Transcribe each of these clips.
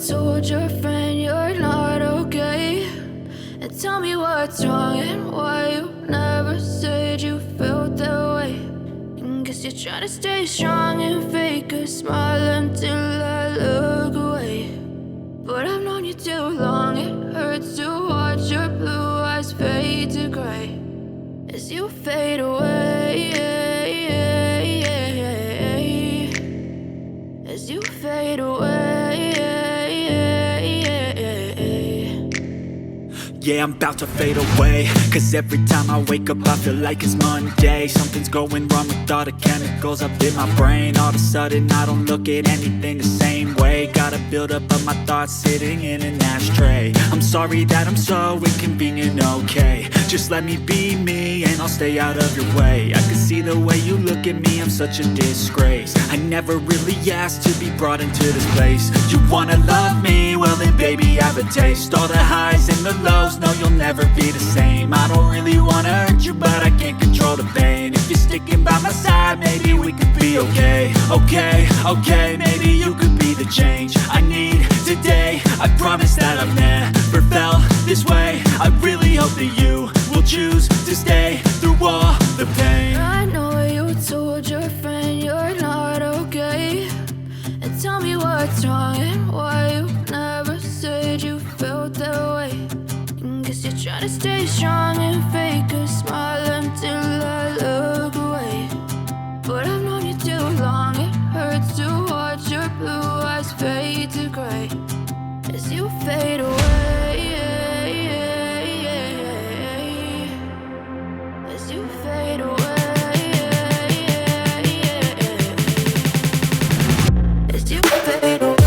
told your friend you're not okay, and tell me what's wrong and why you never said you felt that way. And guess you're trying to stay strong and fake a smile until I look away. But I've known you too long, it hurts to watch your blue eyes fade to gray as you fade away, as you fade away. Yeah, I'm about to fade away, cause every time I wake up I feel like it's Monday. Something's going wrong with all the chemicals up in my brain. All of a sudden I don't look at anything the same way. Gotta build up of my thoughts sitting in an ashtray. I'm sorry that I'm so inconvenient, okay. Just let me be me and I'll stay out of your way. I can see the way you look at me, I'm such a disgrace. I never really asked to be brought into this place. You wanna love me? Well then baby have a taste. All the highs and the lows, no you'll never be the same. I don't really wanna hurt you but I can't control the pain. If you're sticking by my side maybe we could be okay. Okay, maybe you could be the change I need today. I promise that I've never felt this way. I really hope that you will choose to stay through all the pain. I know you told your friend you're not okay, and tell me what's wrong and why you never said you felt that way. And guess you're trying to stay strong and fake a smile until I look away. But I've known you too long, it hurts to watch your blue eyes fade to gray as you fade away, as you fade away, as you fade away.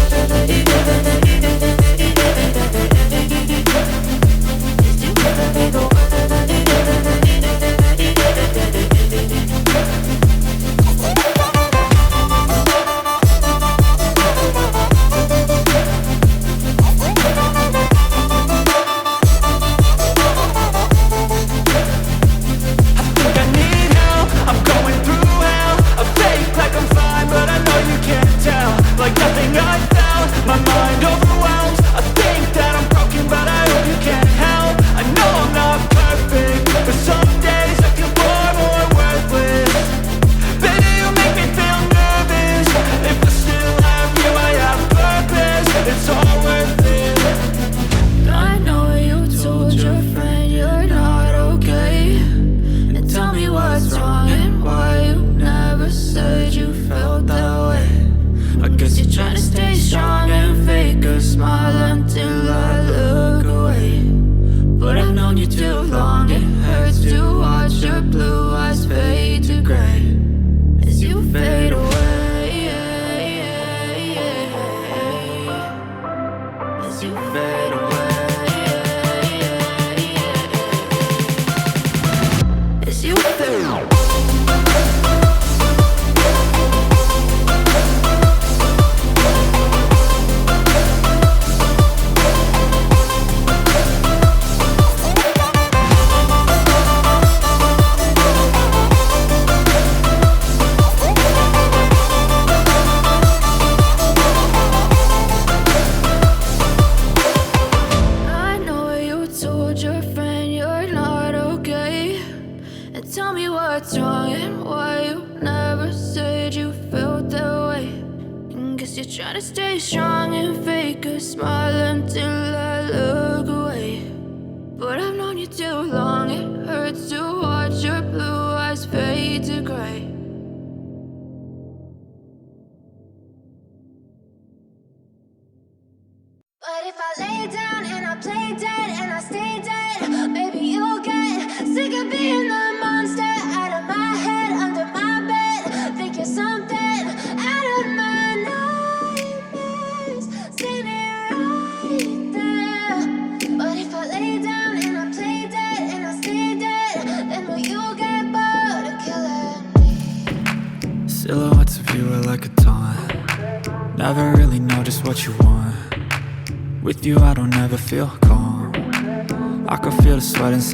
But if I lay down and I play dead and I stay dead, maybe you'll get sick of being the monster out of my head, under my bed. Think you're something out of my nightmares, standing right there. But if I lay down and I play dead and I stay dead, then will you get bored of killing me? Silhouettes of you are like a taunt. Never really know just what you want. With you I don't ever feel calm. I can feel the sweat inside